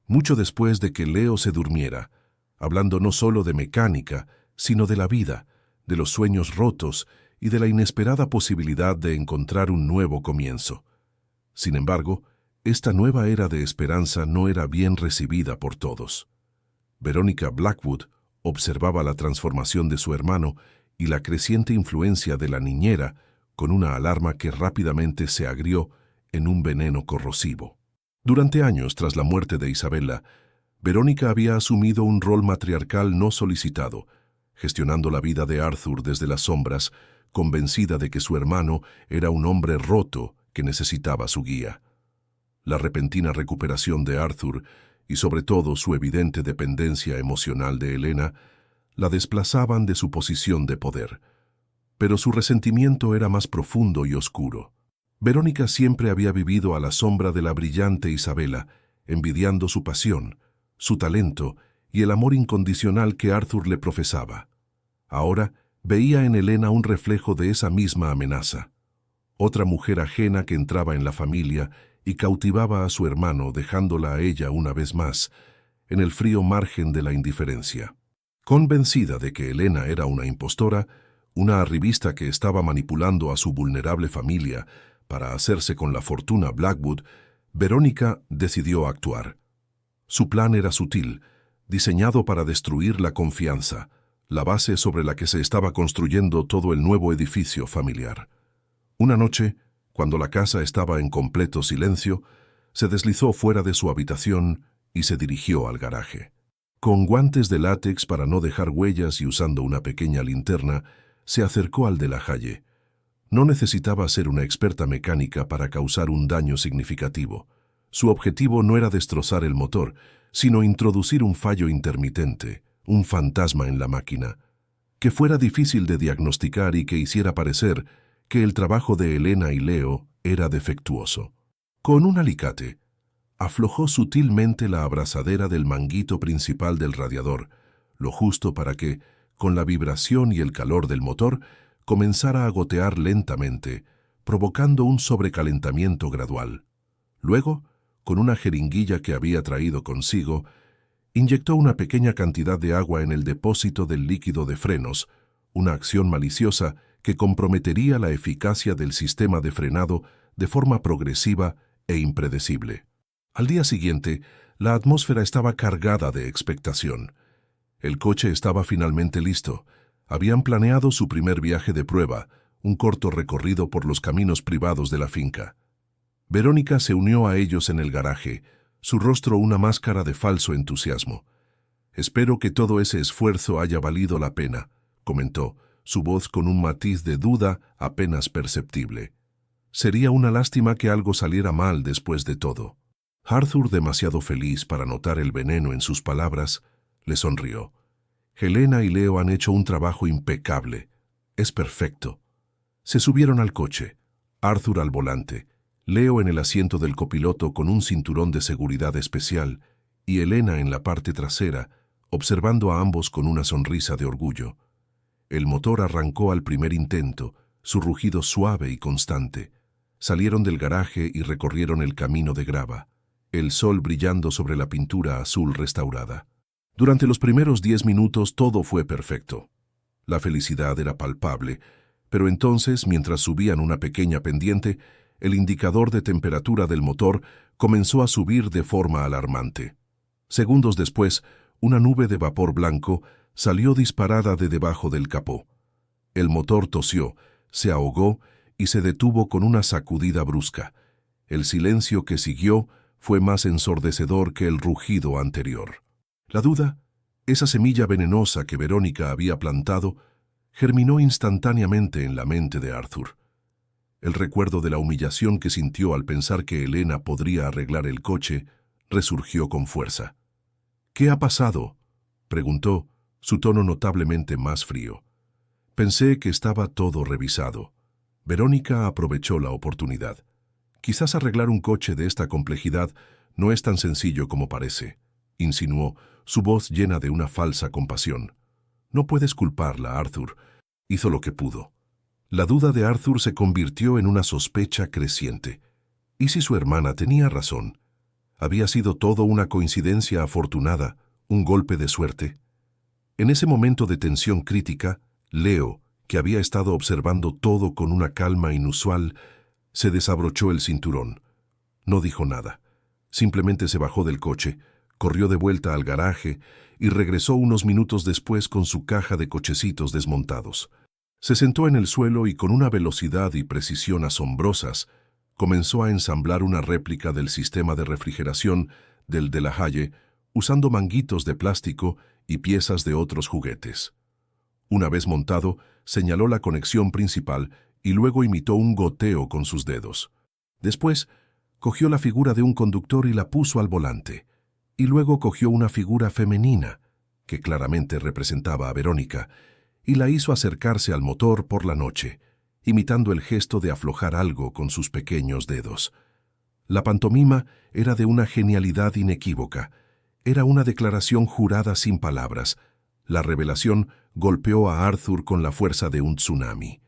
mucho después de que Leo se durmiera, hablando no solo de mecánica, sino de la vida, de los sueños rotos y de la inesperada posibilidad de encontrar un nuevo comienzo. Sin embargo, Esta nueva era de esperanza no era bien recibida por todos. Verónica Blackwood observaba la transformación de su hermano y la creciente influencia de la niñera con una alarma que rápidamente se agrió en un veneno corrosivo. Durante años tras la muerte de Isabella, Verónica había asumido un rol matriarcal no solicitado, gestionando la vida de Arthur desde las sombras, convencida de que su hermano era un hombre roto que necesitaba su guía. La repentina recuperación de Arthur y sobre todo su evidente dependencia emocional de Helena la desplazaban de su posición de poder. Pero su resentimiento era más profundo y oscuro. Verónica siempre había vivido a la sombra de la brillante Isabella, envidiando su pasión, su talento y el amor incondicional que Arthur le profesaba. Ahora veía en Helena un reflejo de esa misma amenaza. Otra mujer ajena que entraba en la familia y cautivaba a su hermano, dejándola a ella una vez más en el frío margen de la indiferencia. Convencida de que Helena era una impostora, una arribista que estaba manipulando a su vulnerable familia para hacerse con la fortuna Blackwood, Verónica decidió actuar. Su plan era sutil, diseñado para destruir la confianza, la base sobre la que se estaba construyendo todo el nuevo edificio familiar. Una noche, cuando la casa estaba en completo silencio, se deslizó fuera de su habitación y se dirigió al garaje. Con guantes de látex para no dejar huellas y usando una pequeña linterna, se acercó al de la Haye. No necesitaba ser una experta mecánica para causar un daño significativo. Su objetivo no era destrozar el motor, sino introducir un fallo intermitente, un fantasma en la máquina, que fuera difícil de diagnosticar y que hiciera parecer que el trabajo de Helena y Leo era defectuoso. Con un alicate, aflojó sutilmente la abrazadera del manguito principal del radiador, lo justo para que, con la vibración y el calor del motor, comenzara a gotear lentamente, provocando un sobrecalentamiento gradual. Luego, con una jeringuilla que había traído consigo, inyectó una pequeña cantidad de agua en el depósito del líquido de frenos, una acción maliciosa que comprometería la eficacia del sistema de frenado de forma progresiva e impredecible. Al día siguiente, la atmósfera estaba cargada de expectación. El coche estaba finalmente listo. Habían planeado su primer viaje de prueba, un corto recorrido por los caminos privados de la finca. Verónica se unió a ellos en el garaje, su rostro una máscara de falso entusiasmo. «Espero que todo ese esfuerzo haya valido la pena», comentó, su voz con un matiz de duda apenas perceptible. Sería una lástima que algo saliera mal después de todo. Arthur, demasiado feliz para notar el veneno en sus palabras, le sonrió. «Helena y Leo han hecho un trabajo impecable. Es perfecto». Se subieron al coche, Arthur al volante, Leo en el asiento del copiloto con un cinturón de seguridad especial y Helena en la parte trasera, observando a ambos con una sonrisa de orgullo. El motor arrancó al primer intento, su rugido suave y constante. Salieron del garaje y recorrieron el camino de grava, el sol brillando sobre la pintura azul restaurada. Durante los primeros 10 minutos todo fue perfecto. La felicidad era palpable, pero entonces, mientras subían una pequeña pendiente, el indicador de temperatura del motor comenzó a subir de forma alarmante. Segundos después, una nube de vapor blanco salió disparada de debajo del capó. El motor tosió, se ahogó y se detuvo con una sacudida brusca. El silencio que siguió fue más ensordecedor que el rugido anterior. La duda, esa semilla venenosa que Verónica había plantado, germinó instantáneamente en la mente de Arthur. El recuerdo de la humillación que sintió al pensar que Helena podría arreglar el coche resurgió con fuerza. «¿Qué ha pasado?», preguntó, su tono notablemente más frío. «Pensé que estaba todo revisado». Verónica aprovechó la oportunidad. «Quizás arreglar un coche de esta complejidad no es tan sencillo como parece», insinuó, su voz llena de una falsa compasión. «No puedes culparla, Arthur. Hizo lo que pudo». La duda de Arthur se convirtió en una sospecha creciente. ¿Y si su hermana tenía razón? ¿Había sido todo una coincidencia afortunada, un golpe de suerte? En ese momento de tensión crítica, Leo, que había estado observando todo con una calma inusual, se desabrochó el cinturón. No dijo nada. Simplemente se bajó del coche, corrió de vuelta al garaje y regresó unos minutos después con su caja de cochecitos desmontados. Se sentó en el suelo y con una velocidad y precisión asombrosas comenzó a ensamblar una réplica del sistema de refrigeración del De La Haye usando manguitos de plástico y piezas de otros juguetes. Una vez montado, señaló la conexión principal y luego imitó un goteo con sus dedos. Después, cogió la figura de un conductor y la puso al volante. Y luego cogió una figura femenina, que claramente representaba a Verónica, y la hizo acercarse al motor por la noche, imitando el gesto de aflojar algo con sus pequeños dedos. La pantomima era de una genialidad inequívoca. Era una declaración jurada sin palabras. La revelación golpeó a Arthur con la fuerza de un tsunami.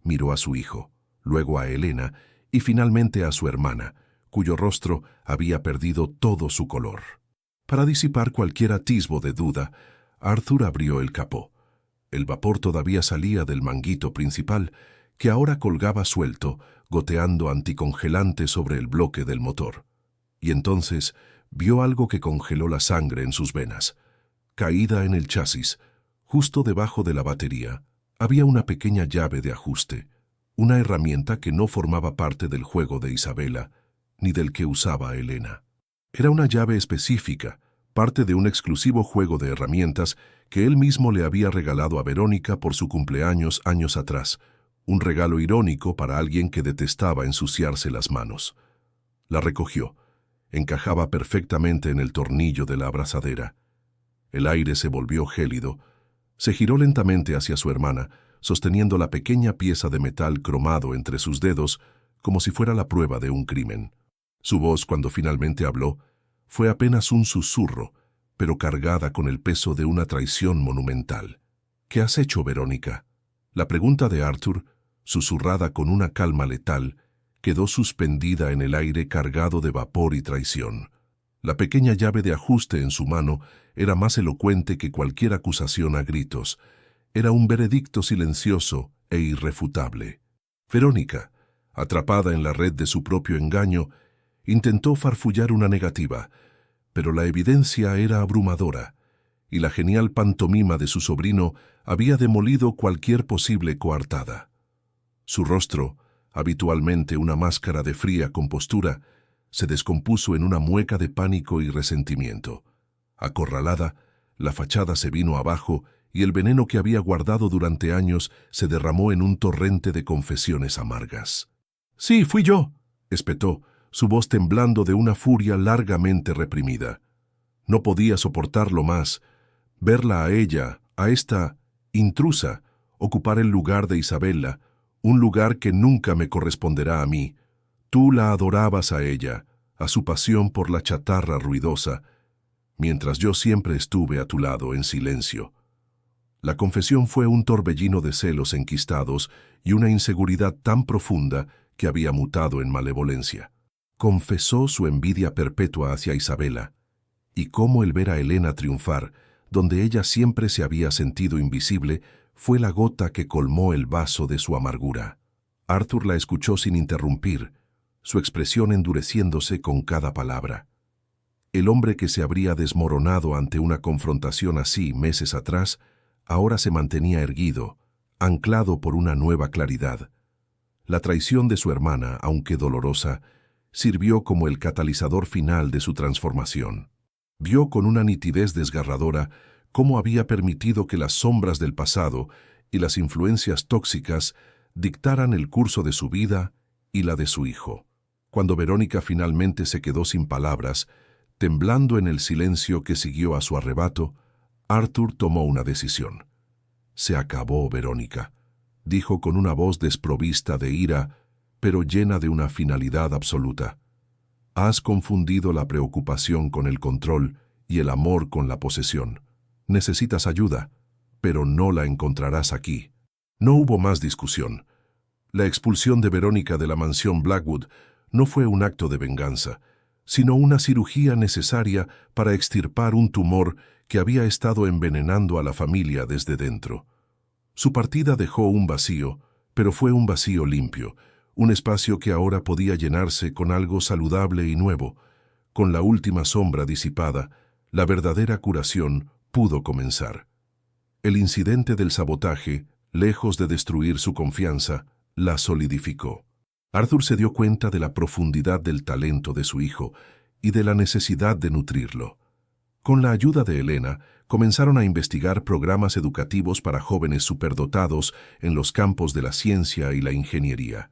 Miró a su hijo, luego a Elena y finalmente a su hermana, cuyo rostro había perdido todo su color. Para disipar cualquier atisbo de duda, Arthur abrió el capó. El vapor todavía salía del manguito principal, que ahora colgaba suelto, goteando anticongelante sobre el bloque del motor. Y entonces vio algo que congeló la sangre en sus venas. Caída en el chasis, justo debajo de la batería, había una pequeña llave de ajuste, una herramienta que no formaba parte del juego de Isabela, ni del que usaba Elena. Era una llave específica, parte de un exclusivo juego de herramientas que él mismo le había regalado a Verónica por su cumpleaños años atrás, un regalo irónico para alguien que detestaba ensuciarse las manos. La recogió. Encajaba perfectamente en el tornillo de la abrazadera. El aire se volvió gélido. Se giró lentamente hacia su hermana, sosteniendo la pequeña pieza de metal cromado entre sus dedos, como si fuera la prueba de un crimen. Su voz, cuando finalmente habló, fue apenas un susurro, pero cargada con el peso de una traición monumental. ¿Qué has hecho, Verónica? La pregunta de Arthur, susurrada con una calma letal, quedó suspendida en el aire cargado de vapor y traición. La pequeña llave de ajuste en su mano era más elocuente que cualquier acusación a gritos. Era un veredicto silencioso e irrefutable. Verónica, atrapada en la red de su propio engaño, intentó farfullar una negativa, pero la evidencia era abrumadora, y la genial pantomima de su sobrino había demolido cualquier posible coartada. Su rostro, habitualmente una máscara de fría compostura, se descompuso en una mueca de pánico y resentimiento. Acorralada, la fachada se vino abajo y el veneno que había guardado durante años se derramó en un torrente de confesiones amargas. «Sí, fui yo», espetó, su voz temblando de una furia largamente reprimida. No podía soportarlo más, verla a ella, a esta intrusa, ocupar el lugar de Isabela, un lugar que nunca me corresponderá a mí. Tú la adorabas a ella, a su pasión por la chatarra ruidosa, mientras yo siempre estuve a tu lado en silencio. La confesión fue un torbellino de celos enquistados y una inseguridad tan profunda que había mutado en malevolencia. Confesó su envidia perpetua hacia Isabela, y cómo el ver a Elena triunfar, donde ella siempre se había sentido invisible, fue la gota que colmó el vaso de su amargura. Arthur la escuchó sin interrumpir, su expresión endureciéndose con cada palabra. El hombre que se habría desmoronado ante una confrontación así meses atrás, ahora se mantenía erguido, anclado por una nueva claridad. La traición de su hermana, aunque dolorosa, sirvió como el catalizador final de su transformación. Vio con una nitidez desgarradora cómo había permitido que las sombras del pasado y las influencias tóxicas dictaran el curso de su vida y la de su hijo. Cuando Verónica finalmente se quedó sin palabras, temblando en el silencio que siguió a su arrebato, Arthur tomó una decisión. «Se acabó, Verónica», dijo con una voz desprovista de ira, pero llena de una finalidad absoluta. «Has confundido la preocupación con el control y el amor con la posesión. Necesitas ayuda, pero no la encontrarás aquí». No hubo más discusión. La expulsión de Verónica de la mansión Blackwood no fue un acto de venganza, sino una cirugía necesaria para extirpar un tumor que había estado envenenando a la familia desde dentro. Su partida dejó un vacío, pero fue un vacío limpio, un espacio que ahora podía llenarse con algo saludable y nuevo. Con la última sombra disipada, la verdadera curación pudo comenzar. El incidente del sabotaje, lejos de destruir su confianza, la solidificó. Arthur se dio cuenta de la profundidad del talento de su hijo y de la necesidad de nutrirlo. Con la ayuda de Elena, comenzaron a investigar programas educativos para jóvenes superdotados en los campos de la ciencia y la ingeniería.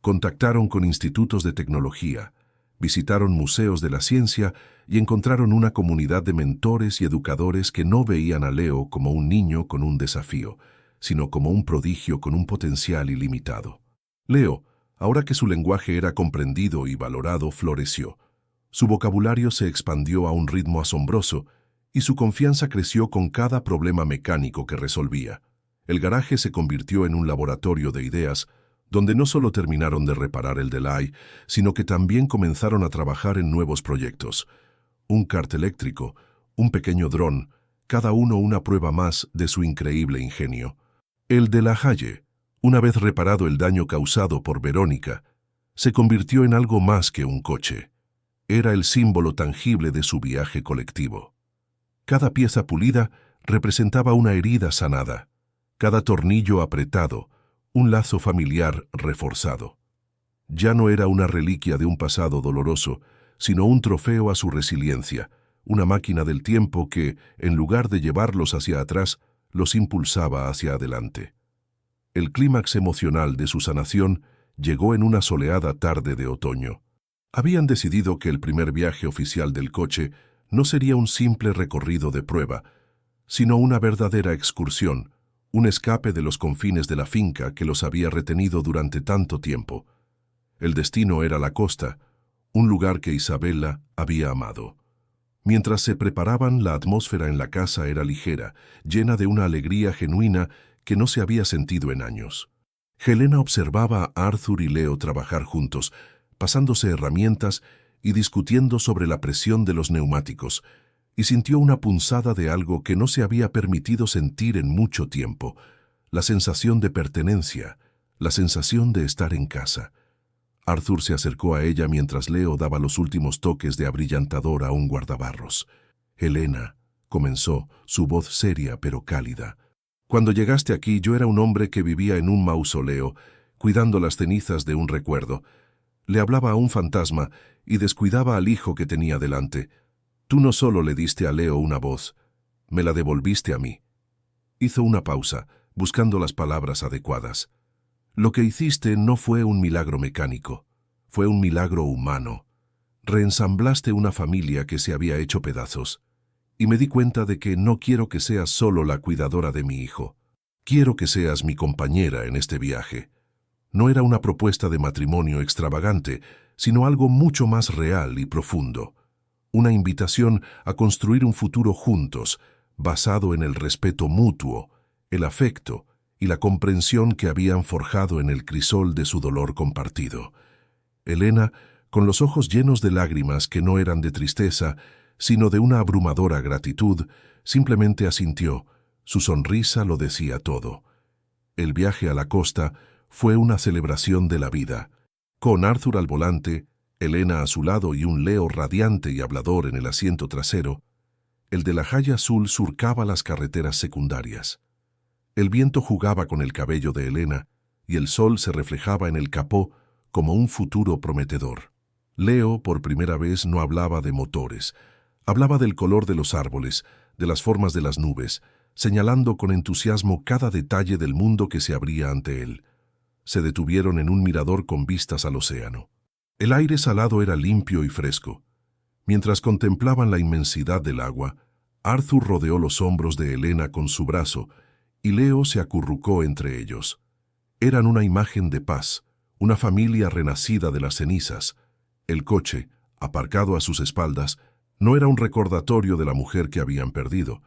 Contactaron con institutos de tecnología, visitaron museos de la ciencia y encontraron una comunidad de mentores y educadores que no veían a Leo como un niño con un desafío, sino como un prodigio con un potencial ilimitado. Leo, ahora que su lenguaje era comprendido y valorado, floreció. Su vocabulario se expandió a un ritmo asombroso y su confianza creció con cada problema mecánico que resolvía. El garaje se convirtió en un laboratorio de ideas, donde no solo terminaron de reparar el Delay, sino que también comenzaron a trabajar en nuevos proyectos. Un kart eléctrico, un pequeño dron, cada uno una prueba más de su increíble ingenio. El de la Haye, una vez reparado el daño causado por Verónica, se convirtió en algo más que un coche. Era el símbolo tangible de su viaje colectivo. Cada pieza pulida representaba una herida sanada, cada tornillo apretado, un lazo familiar reforzado. Ya no era una reliquia de un pasado doloroso, sino un trofeo a su resiliencia, una máquina del tiempo que, en lugar de llevarlos hacia atrás, los impulsaba hacia adelante. El clímax emocional de su sanación llegó en una soleada tarde de otoño. Habían decidido que el primer viaje oficial del coche no sería un simple recorrido de prueba, sino una verdadera excursión, un escape de los confines de la finca que los había retenido durante tanto tiempo. El destino era la costa, un lugar que Isabella había amado. Mientras se preparaban, la atmósfera en la casa era ligera, llena de una alegría genuina que no se había sentido en años. Helena observaba a Arthur y Leo trabajar juntos, pasándose herramientas y discutiendo sobre la presión de los neumáticos, y sintió una punzada de algo que no se había permitido sentir en mucho tiempo, la sensación de pertenencia, la sensación de estar en casa. Arthur se acercó a ella mientras Leo daba los últimos toques de abrillantador a un guardabarros. «Helena», comenzó, su voz seria pero cálida. «Cuando llegaste aquí yo era un hombre que vivía en un mausoleo, cuidando las cenizas de un recuerdo. Le hablaba a un fantasma y descuidaba al hijo que tenía delante. Tú no solo le diste a Leo una voz, me la devolviste a mí». Hizo una pausa, buscando las palabras adecuadas. «Lo que hiciste no fue un milagro mecánico, fue un milagro humano. Reensamblaste una familia que se había hecho pedazos. Y me di cuenta de que no quiero que seas solo la cuidadora de mi hijo. Quiero que seas mi compañera en este viaje». No era una propuesta de matrimonio extravagante, sino algo mucho más real y profundo. Una invitación a construir un futuro juntos, basado en el respeto mutuo, el afecto y la comprensión que habían forjado en el crisol de su dolor compartido. Helena, con los ojos llenos de lágrimas que no eran de tristeza, sino de una abrumadora gratitud, simplemente asintió. Su sonrisa lo decía todo. El viaje a la costa fue una celebración de la vida. Con Arthur al volante, Helena a su lado y un Leo radiante y hablador en el asiento trasero, el de la Haye azul surcaba las carreteras secundarias. El viento jugaba con el cabello de Helena y el sol se reflejaba en el capó como un futuro prometedor. Leo, por primera vez, no hablaba de motores. Hablaba del color de los árboles, de las formas de las nubes, señalando con entusiasmo cada detalle del mundo que se abría ante él. Se detuvieron en un mirador con vistas al océano. El aire salado era limpio y fresco. Mientras contemplaban la inmensidad del agua, Arthur rodeó los hombros de Helena con su brazo y Leo se acurrucó entre ellos. Eran una imagen de paz, una familia renacida de las cenizas. El coche, aparcado a sus espaldas, no era un recordatorio de la mujer que habían perdido,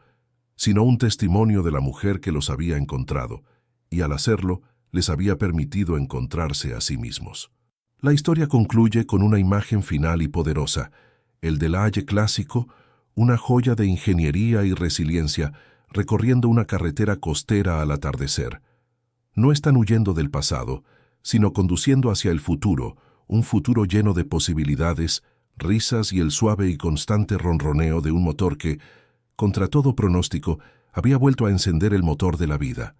sino un testimonio de la mujer que los había encontrado, y al hacerlo, les había permitido encontrarse a sí mismos. La historia concluye con una imagen final y poderosa, el Delay clásico, una joya de ingeniería y resiliencia, recorriendo una carretera costera al atardecer. No están huyendo del pasado, sino conduciendo hacia el futuro, un futuro lleno de posibilidades, risas y el suave y constante ronroneo de un motor que, contra todo pronóstico, había vuelto a encender el motor de la vida.